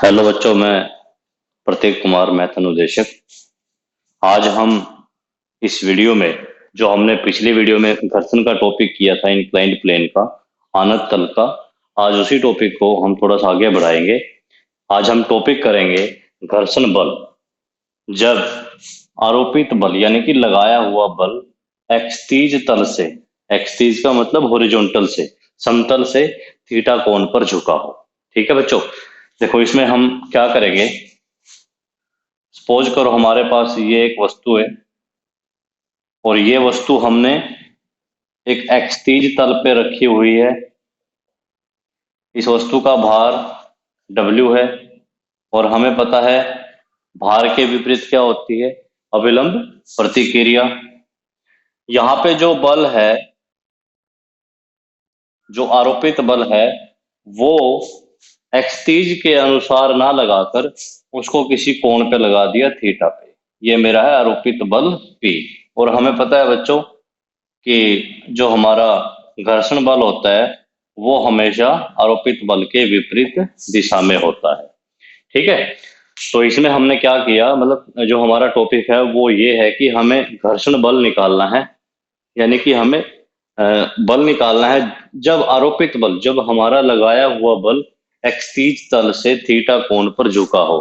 Hello बच्चों, मैं प्रतीक Kumar, math अनुदेशक। आज हम इस वीडियो में, जो हमने पिछली वीडियो में घर्षण का टॉपिक किया था, इंक्लाइंड प्लेन का, आनत तल का, आज उसी टॉपिक को हम थोड़ा सा आगे बढ़ाएंगे। आज हम टॉपिक करेंगे घर्षण बल। जब आरोपित बल यानी कि लगाया हुआ बल एक्सतीज तल से, एक्सतीज का मतलब हॉरिजॉन्टल से, समतल से थीटा कोण पर झुका हो। ठीक है बच्चों, देखो इसमें हम क्या करेंगे। सपोज करो हमारे पास ये एक वस्तु है और ये वस्तु हमने एक एक्सतीज तल पे रखी हुई है। इस वस्तु का भार W है और हमें पता है भार के विपरीत क्या होती है, अविलंब प्रतिक्रिया। यहाँ पे जो बल है, जो आरोपित बल है, वो एक्सतीज के अनुसार ना लगाकर उसको किसी कोण पे लगा दिया, थीटा पे। ये मेरा है आरोपित बल P। और हमें पता है बच्चों कि जो हमारा घर्षण बल होता है वो हमेशा आरोपित बल के विपरीत दिशा में होता है। ठीक है, तो इसमें हमने क्या किया, मतलब जो हमारा टॉपिक है वो ये है कि हमें घर्षण बल निकालना है, यानी कि हमें बल निकालना है जब आरोपित बल, जब हमारा लगाया हुआ बल एक्सतीज तल से थीटा कोण पर झुका हो।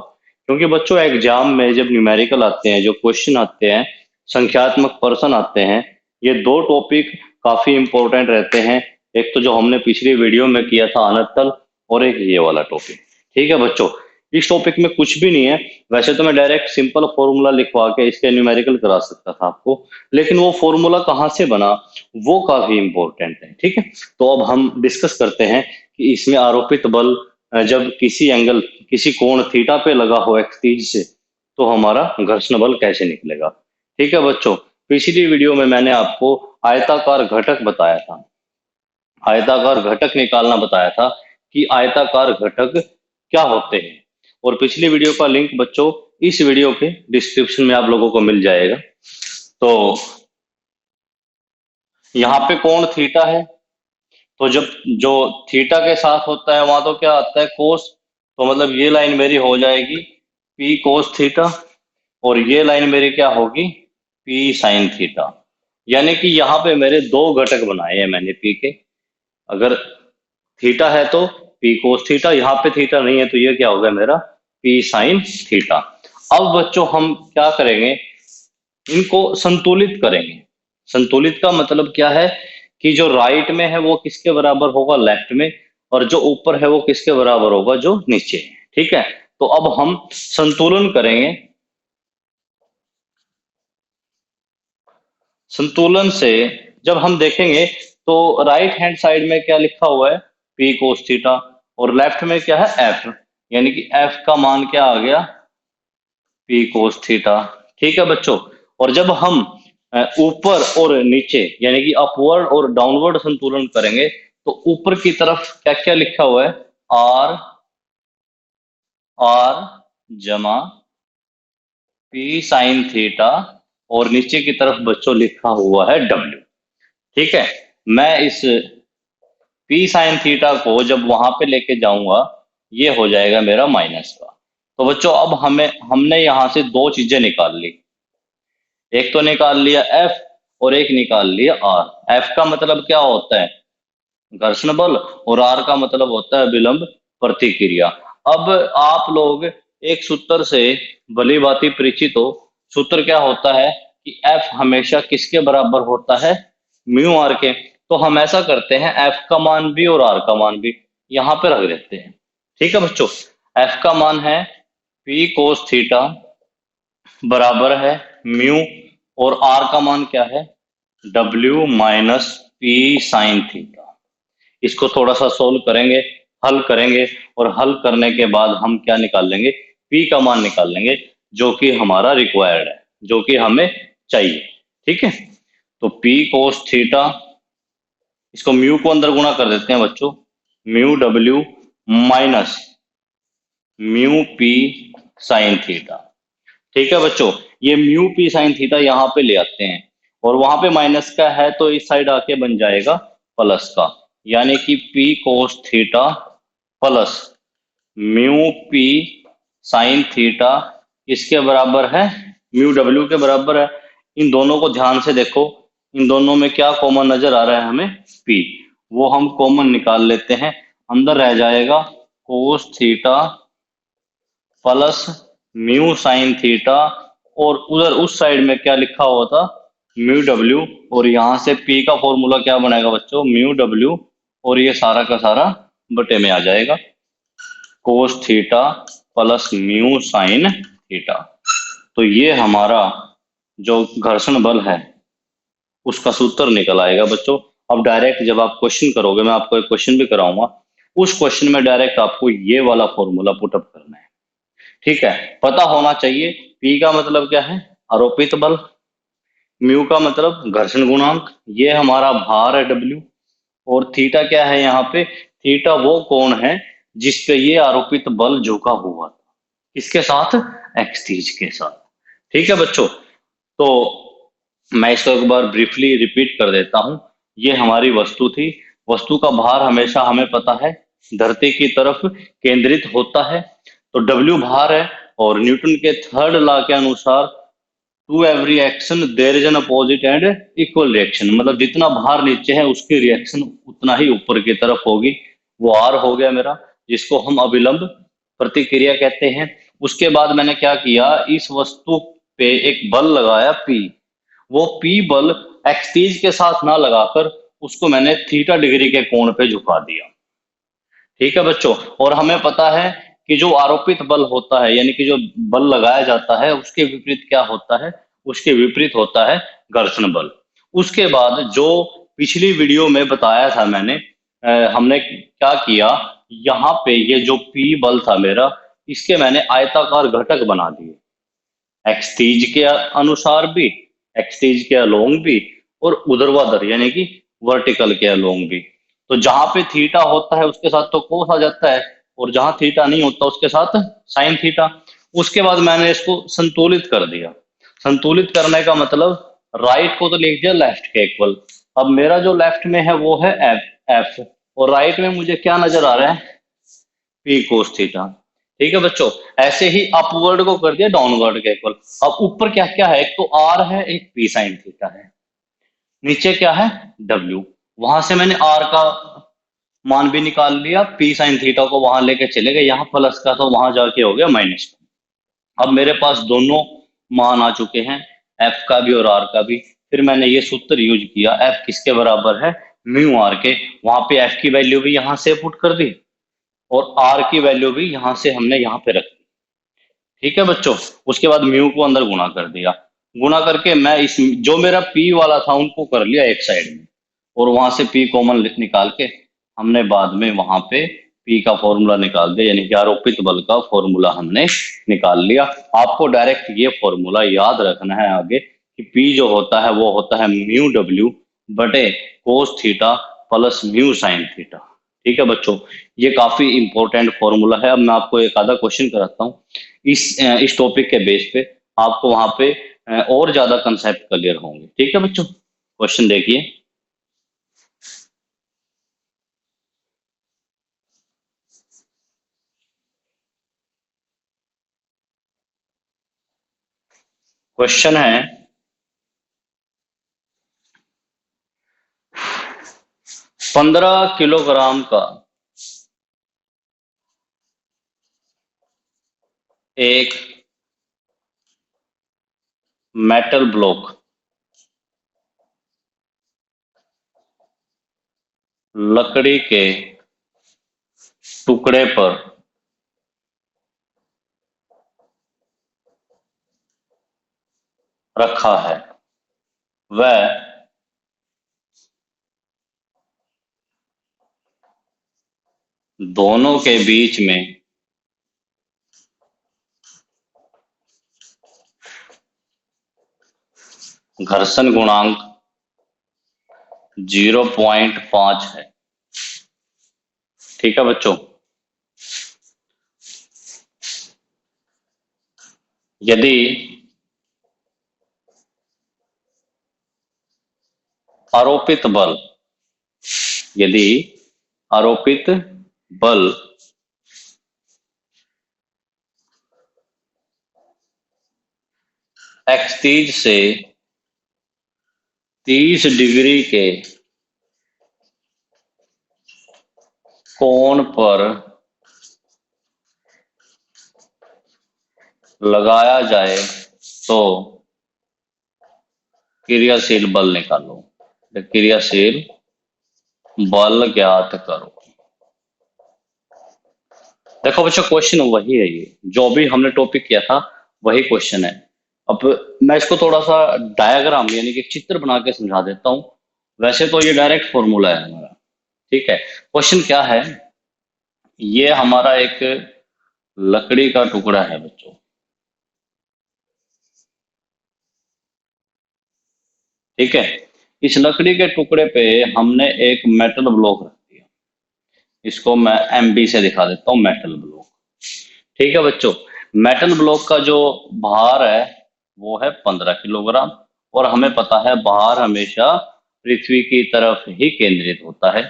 क्योंकि बच्चों एग्जाम में जब न्यूमेरिकल आते हैं, जो क्वेश्चन आते हैं, संख्यात्मक प्रश्न आते हैं, ये दो टॉपिक काफी इंपॉर्टेंट रहते हैं। एक तो जो हमने पिछली वीडियो में किया था आनत तल, और एक ये वाला टॉपिक। ठीक है बच्चों, इस टॉपिक में कुछ भी नहीं है। वैसे तो मैं डायरेक्ट सिंपल फॉर्मूला लिखवा के इसके न्यूमेरिकल करा सकता था आपको, लेकिन वो फॉर्मूला कहाँ से बना वो काफी इंपॉर्टेंट है। ठीक है, तो अब हम डिस्कस करते हैं कि इसमें आरोपित बल जब किसी एंगल, किसी कोण थीटा पे लगा हो एक्सतीज से, तो हमारा घर्षण बल कैसे निकलेगा। ठीक है बच्चों, पिछली वीडियो में मैंने आपको आयताकार घटक बताया था, आयताकार घटक निकालना बताया था कि आयताकार घटक क्या होते हैं। और पिछली वीडियो का लिंक बच्चों इस वीडियो के डिस्क्रिप्शन में आप लोगों को मिल जाएगा। तो यहाँ पे कोण थीटा है, तो जब जो थीटा के साथ होता है वहां तो क्या आता है, कोस। तो मतलब ये लाइन मेरी हो जाएगी P कोस थीटा, और ये लाइन मेरी क्या होगी, P साइन थीटा। यानी कि यहाँ पे मेरे दो घटक बनाए हैं मैंने P के। अगर थीटा है तो P कोस थीटा, यहाँ पे थीटा नहीं है तो ये क्या होगा मेरा P साइन थीटा। अब बच्चों हम क्या करेंगे, इनको संतुलित करेंगे। संतुलित का मतलब क्या है कि जो राइट में है वो किसके बराबर होगा, लेफ्ट में, और जो ऊपर है वो किसके बराबर होगा, जो नीचे है। ठीक है, तो अब हम संतुलन करेंगे। संतुलन से जब हम देखेंगे तो राइट हैंड साइड में क्या लिखा हुआ है, P कोस थीटा, और लेफ्ट में क्या है, F, यानी कि F का मान क्या आ गया, P कोस थीटा। ठीक है बच्चों, और जब हम ऊपर और नीचे यानी कि अपवर्ड और डाउनवर्ड संतुलन करेंगे तो ऊपर की तरफ क्या क्या लिखा हुआ है, R, R जमा P साइन थीटा, और नीचे की तरफ बच्चों लिखा हुआ है W। ठीक है, मैं इस P साइन थीटा को जब वहां पे लेके जाऊंगा ये हो जाएगा मेरा माइनस का। तो बच्चों अब हमने यहां से दो चीजें निकाल ली, एक तो निकाल लिया F और एक निकाल लिया R। F का मतलब क्या होता है, घर्षण बल, और R का मतलब होता है विलंब प्रतिक्रिया। अब आप लोग एक सूत्र से भली भांति परिचित हो। सूत्र क्या होता है कि F हमेशा किसके बराबर होता है, म्यू आर के। तो हम ऐसा करते हैं, F का मान भी और R का मान भी यहाँ पे रख देते हैं। ठीक है बच्चों, F का मान है P कोस थीटा बराबर है म्यू, और R का मान क्या है, W minus P sine theta. इसको थोड़ा सा सोल्व करेंगे, हल करेंगे, और हल करने के बाद हम क्या निकाल लेंगे, P का मान निकाल लेंगे, जो कि हमारा रिक्वायर्ड है, जो कि हमें चाहिए। ठीक है, तो P कोस थीटा, इसको म्यू को अंदर गुणा कर देते हैं बच्चों, mu W minus mu P sine theta. ठीक है बच्चों, ये म्यू P साइन थीटा यहाँ पे ले आते हैं, और वहां पे माइनस का है तो इस साइड आके बन जाएगा प्लस का, यानी कि P cos theta plus mu P sine theta इसके बराबर है, म्यू डब्ल्यू के बराबर है। इन दोनों को ध्यान से देखो, इन दोनों में क्या कॉमन नजर आ रहा है हमें, पी, वो हम कॉमन निकाल लेते हैं। अंदर रह जाएगा cos theta plus mu sine theta, और उधर उस साइड में क्या लिखा हुआ था, म्यू डब्ल्यू, और यहां से पी का फॉर्मूला क्या बनेगा बच्चों, म्यू डब्ल्यू, और ये सारा का सारा बटे में आ जाएगा, cos theta plus mu sine theta. तो ये हमारा जो घर्षण बल है उसका सूत्र निकल आएगा बच्चों। अब डायरेक्ट जब आप क्वेश्चन करोगे, मैं आपको एक क्वेश्चन भी कराऊंगा, उस क्वेश्चन में डायरेक्ट आपको ये वाला फॉर्मूला पुटअप करना है, ठीक है। पता होना चाहिए पी का मतलब क्या है, आरोपित बल, म्यू का मतलब घर्षण गुणांक, ये हमारा भार है डब्ल्यू, और थीटा क्या है यहाँ पे, थीटा वो कोण है जिसपे ये आरोपित बल झुका हुआ था, किसके साथ, एक्स तीज के साथ, ठीक है बच्चों। तो मैं इसको एक बार ब्रीफली रिपीट कर देता हूं। ये हमारी वस्तु थी, वस्तु का भार हमेशा हमें पता है धरती की तरफ केंद्रित होता है, तो डब्ल्यू भार है, और न्यूटन के थर्ड लॉ के अनुसार to every action there is an opposite and equal reaction, मतलब जितना भार नीचे है उसकी रिएक्शन उतना ही ऊपर की तरफ होगी, वो आर हो गया मेरा, जिसको हम अविलंब प्रतिक्रिया कहते हैं। उसके बाद मैंने क्या किया, इस वस्तु पे एक बल लगाया पी, वो पी बल एक्सटीज के साथ ना लगाकर उसको मैंने थीटा डिग्री के कोण पे झुका दिया, ठीक है बच्चों। और हमें पता है कि जो आरोपित बल होता है, यानी कि जो बल लगाया जाता है, उसके विपरीत क्या होता है, उसके विपरीत होता है घर्षण बल। उसके बाद जो पिछली वीडियो में बताया था मैंने, हमने क्या किया, यहाँ पे ये जो पी बल था मेरा, इसके मैंने आयताकार घटक बना दिए, एक्सटीज के अनुसार भी, एक्सटीज के अलोंग भी, और ऊर्ध्वाधर यानी कि वर्टिकल के अलोंग भी। तो जहां पे थीटा होता है उसके साथ तो कोस आ जाता है, और जहां थीटा नहीं होता उसके साथ साइन थीटा। उसके बाद मैंने इसको संतुलित कर दिया, संतुलित करने का मतलब राइट को तो लिख दिया लेफ्ट के इक्वल। अब मेरा जो लेफ्ट में है वो है एफ एफ, और राइट में मुझे क्या नजर आ रहा है, पी कोस थीटा, ठीक है बच्चों। ऐसे ही अपवर्ड को कर दिया डाउनवर्ड के इक्वल। अब ऊपर क्या क्या है, एक तो आर है, एक पी साइन थीटा है, नीचे क्या है, डब्ल्यू। वहां से मैंने आर का मान भी निकाल लिया, पी साइन थीटा को वहां लेके चले गए, यहाँ प्लस का तो वहां जाके हो गया माइनस का। अब मेरे पास दोनों मान आ चुके हैं, एफ का भी और आर का भी। फिर मैंने ये सूत्र यूज किया, एफ किसके बराबर है, म्यू आर के, वहां पे एफ की वैल्यू भी यहां से पुट कर दी, और आर की वैल्यू भी यहां से हमने यहाँ पे रख दी, ठीक है बच्चों। उसके बाद म्यू को अंदर गुणा कर दिया, गुणा करके मैं इस जो मेरा पी वाला था उनको कर लिया एक साइड में, और वहां से पी कॉमन निकाल के हमने बाद में वहां पे पी का फॉर्मूला निकाल दिया, यानी कि आरोपित बल का फॉर्मूला हमने निकाल लिया। आपको डायरेक्ट ये फॉर्मूला याद रखना है आगे, कि पी जो होता है वो होता है म्यू डब्ल्यू बटे cos theta plus mu sine theta, ठीक है बच्चों। ये काफी इंपॉर्टेंट फॉर्मूला है। अब मैं आपको एक आधा क्वेश्चन कराता हूँ इस टॉपिक के बेस पे, आपको वहां पे और ज्यादा कंसेप्ट क्लियर होंगे, ठीक है बच्चों। क्वेश्चन देखिए, क्वेश्चन है 15 किलोग्राम का एक मेटल ब्लॉक लकड़ी के टुकड़े पर रखा है, वह दोनों के बीच में घर्षण गुणांक 0.5 है, ठीक है बच्चों। यदि आरोपित बल, यदि आरोपित बल एक्सतीज से 30 डिग्री के कोण पर लगाया जाए तो क्रियाशील बल निकालो। क्रियाशील बल ज्ञात करो। देखो बच्चों, क्वेश्चन वही है, ये जो भी हमने टॉपिक किया था वही क्वेश्चन है। अब मैं इसको थोड़ा सा डायग्राम यानी कि चित्र बना के समझा देता हूँ। वैसे तो ये डायरेक्ट फॉर्मूला है हमारा, ठीक है। क्वेश्चन क्या है, ये हमारा एक लकड़ी का टुकड़ा है बच्चों, ठीक है। इस लकड़ी के टुकड़े पे हमने एक मेटल ब्लॉक रख दिया। इसको मैं एमबी से दिखा देता हूँ, मेटल ब्लॉक, ठीक है बच्चों। मेटल ब्लॉक का जो भार है वो है 15 किलोग्राम, और हमें पता है भार हमेशा पृथ्वी की तरफ ही केंद्रित होता है।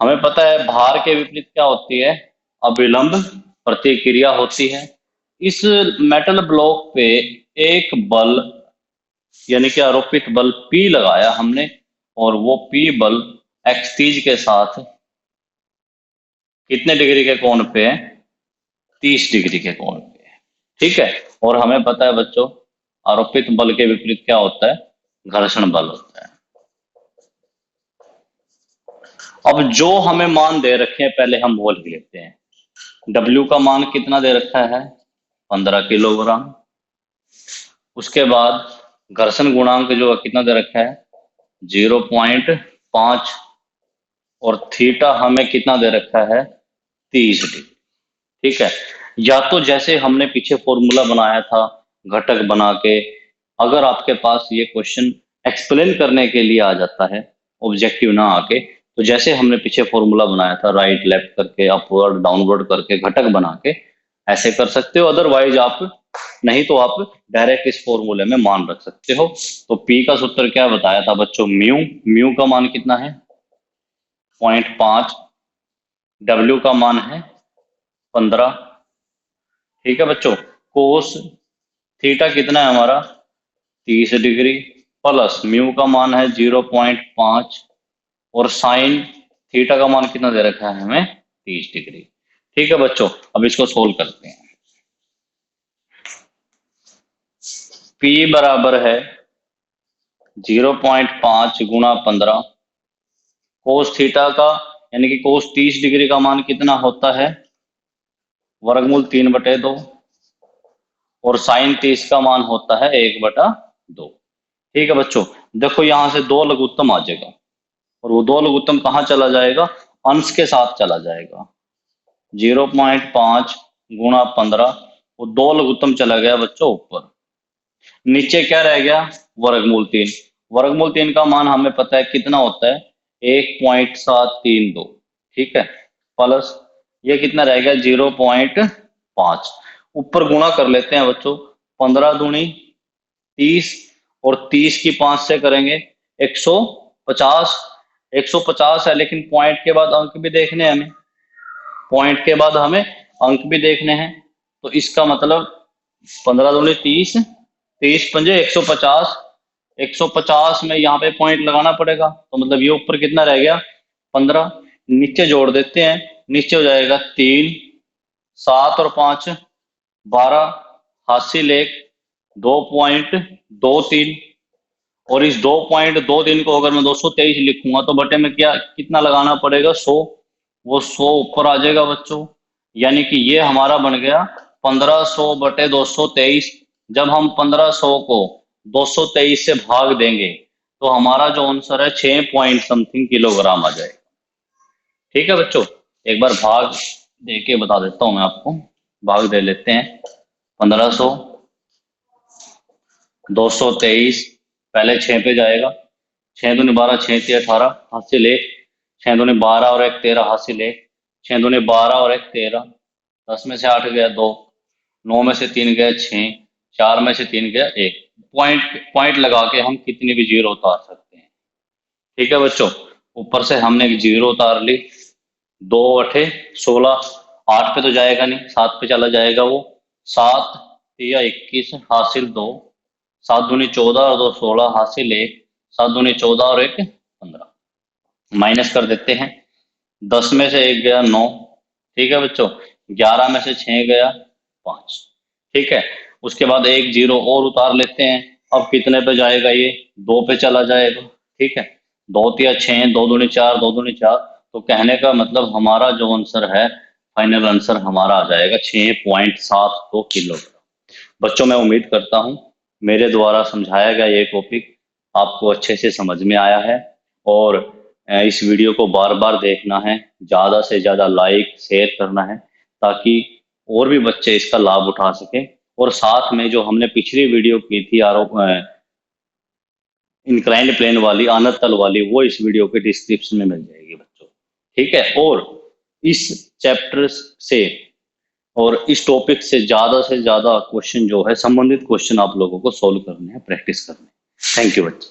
हमें पता है भार के विपरीत क्या होती है, अविलंब प्रतिक्रिया होती है। इस मेटल ब्लॉक पे एक बल यानी कि आरोपित बल P लगाया हमने, और वो P बल एक्सतीज के साथ कितने डिग्री के कोण पे है, 30 डिग्री के कोण पे है, ठीक है। और हमें पता है बच्चों, आरोपित बल के विपरीत क्या होता है, घर्षण बल होता है। अब जो हमें मान दे रखे हैं पहले हम वो लिख लेते हैं। W का मान कितना दे रखा है, 15 किलोग्राम। उसके बाद घर्षण गुणांक जो है कितना दे रखा है, 0.5, और थीटा हमें कितना दे रखा है, 30 डिग्री, ठीक है। या तो जैसे हमने पीछे फॉर्मूला बनाया था घटक बना के, अगर आपके पास ये क्वेश्चन एक्सप्लेन करने के लिए आ जाता है, ऑब्जेक्टिव ना आके, तो जैसे हमने पीछे फॉर्मूला बनाया था राइट लेफ्ट करके, अपवर्ड डाउनवर्ड करके, घटक बना के, ऐसे कर सकते हो। अदरवाइज आप नहीं तो आप डायरेक्ट इस फॉर्मूले में मान रख सकते हो। तो पी का सूत्र क्या बताया था बच्चों, म्यू। म्यू का मान कितना है, 0.5। डब्ल्यू का मान है 15, ठीक है बच्चों। कोस थीटा कितना है हमारा, 30 डिग्री, प्लस म्यू का मान है 0.5, और साइन थीटा का मान कितना दे रखा है हमें, 30 डिग्री, ठीक है बच्चों। अब इसको सोल्व करते हैं। P बराबर है 0.5 गुणा 15, कोस थीटा का यानी कि कोस 30 डिग्री का मान कितना होता है, वर्गमूल 3/2, और साइन 30 का मान होता है 1/2, ठीक है बच्चों। देखो यहां से दो लघुत्तम आ जाएगा, और वो दो लघुत्तम कहाँ चला जाएगा, अंश के साथ चला जाएगा। 0.5 गुणा 15, वो दो लघुत्तम चला गया बच्चों ऊपर, नीचे क्या रह गया, वर्गमूल 3। वर्गमूल 3 का मान हमें पता है कितना होता है, 1.732, ठीक है, प्लस ये कितना रह गया, 0.5। ऊपर गुणा कर लेते हैं बच्चों, 15 दूनी 30, और 30 की 5 से करेंगे 150। 150 है, लेकिन पॉइंट के बाद अंक भी देखने हैं हमें, पॉइंट के बाद हमें अंक भी देखने हैं। तो इसका मतलब 15 दूनी 30, 30 पंजे 150, 150 में यहाँ पे पॉइंट लगाना पड़ेगा, तो मतलब ये ऊपर कितना रह गया, 15। नीचे जोड़ देते हैं, नीचे हो जाएगा 3, 7 और 5 12, हासिल 1, 2.23, और इस 2.23 को अगर मैं 223 लिखूंगा तो बटे में क्या कितना लगाना पड़ेगा, 100। वो 100 ऊपर आ जाएगा बच्चों, यानी कि ये हमारा बन गया 1500 बटे 223। जब हम 1500 को 223 से भाग देंगे तो हमारा जो आंसर है 6 पॉइंट समथिंग किलोग्राम आ जाएगा, ठीक है बच्चों। एक बार भाग दे के बता देता हूं मैं आपको, भाग दे लेते हैं। 1500 223, पहले 6 पे जाएगा, 6 दूनी 12, 6 3 18, हासिल 1, 6 दूनी 12 और 1 13, हासिल 1, 6 दूनी 12 और 1 13, 10 में से 8 गया 2, 9 में से 3 गया 6, 4 में से 3 गया 1। पॉइंट पॉइंट लगा के हम कितनी भी जीरो उतार सकते हैं, ठीक है बच्चों। ऊपर से हमने एक जीरो उतार ली, 2 8 16, 8 पे तो जाएगा नहीं, 7 पे चला जाएगा वो, 7 या 21 हासिल 2, 7 दूनी 14 और 2 16 हासिल 1, 7 दूनी 14 और 1 15। माइनस कर देते हैं। 10 में से 1 गया 9, ठीक है बच्चों। 11 में से 6 गया 5, ठीक है। उसके बाद एक जीरो और उतार लेते हैं। अब कितने पे जाएगा ये? 2 पे चला जाएगा, ठीक है। 2 तिया 6, 2 दूनी 4, 2 दूनी 4। तो कहने का मतलब हमारा जो आंसर है, फाइनल आंसर हमारा आ जाएगा 6.72 किलोग्राम। बच्चों मैं उम्मीद करता हूँ मेरे द्वारा समझाया गया ये टॉपिक आपको अच्छे से समझ में आया है। और इस वीडियो को बार बार देखना है, ज़्यादा से ज़्यादा लाइक शेयर करना है, ताकि और भी बच्चे इसका लाभ उठा सकें। और साथ में जो हमने पिछली वीडियो की थी आरोप इंक्लाइंड प्लेन वाली, आनत तल वाली, वो इस वीडियो के डिस्क्रिप्शन में मिल जाएगी बच्चों, ठीक है। और इस चैप्टर से और इस टॉपिक से ज्यादा क्वेश्चन जो है, संबंधित क्वेश्चन आप लोगों को सोल्व करने हैं, प्रैक्टिस करने हैं। थैंक यू बच्चे।